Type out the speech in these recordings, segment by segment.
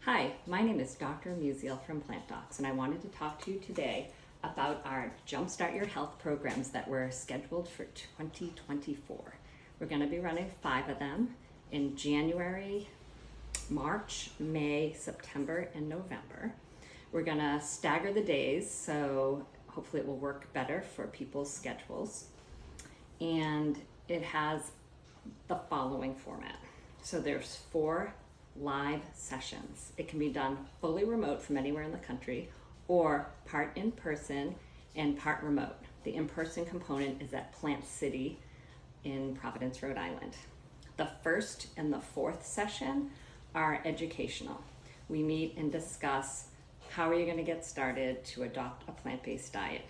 Hi, my name is Dr. Musial from Plant Docs, and I wanted to talk to you today about our Jumpstart Your Health programs that were scheduled for 2024. We're going to be running 5 of them in January, March, May, September, and November. We're going to stagger the days, so hopefully it will work better for people's schedules. And it has the following format. So there's 4 live sessions. It can be done fully remote from anywhere in the country or part in person and part remote. The in-person component is at Plant City in Providence, Rhode Island. The first and the 4th session are educational. We meet and discuss how are you going to get started to adopt a plant-based diet,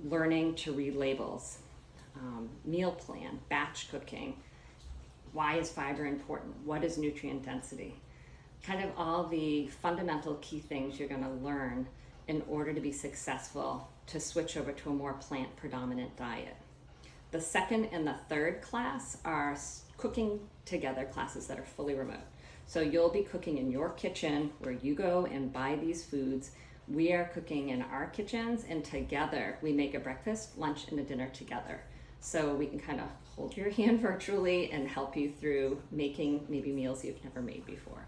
learning to read labels, meal plan, batch cooking. Why is fiber important? What is nutrient density? Kind of all the fundamental key things you're going to learn in order to be successful to switch over to a more plant-predominant diet. The 2nd and the 3rd class are cooking together classes that are fully remote. So you'll be cooking in your kitchen where you go and buy these foods. We are cooking in our kitchens, and together we make a breakfast, lunch, and a dinner together. So we can kind of hold your hand virtually and help you through making maybe meals you've never made before.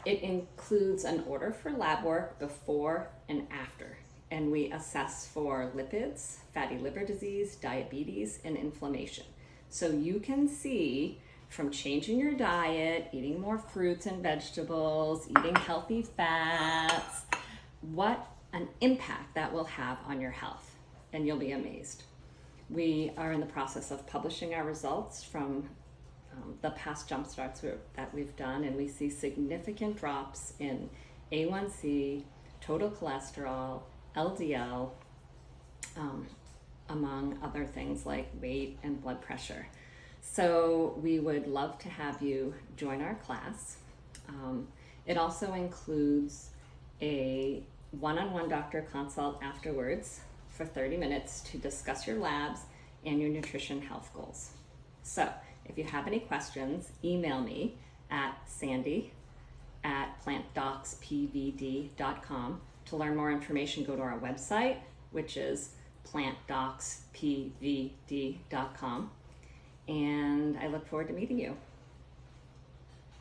It includes an order for lab work before and after, and we assess for lipids, fatty liver disease, diabetes, and inflammation. So you can see from changing your diet, eating more fruits and vegetables, eating healthy fats, what an impact that will have on your health, and you'll be amazed. We are in the process of publishing our results from the past Jumpstarts that we've done, and we see significant drops in A1C, total cholesterol, LDL, among other things like weight and blood pressure. So we would love to have you join our class. It also includes a one-on-one doctor consult afterwards for 30 minutes to discuss your labs and your nutrition health goals. So if you have any questions, email me at sandy@plantdocspvd.com. To learn more information, go to our website, which is plantdocspvd.com. And I look forward to meeting you.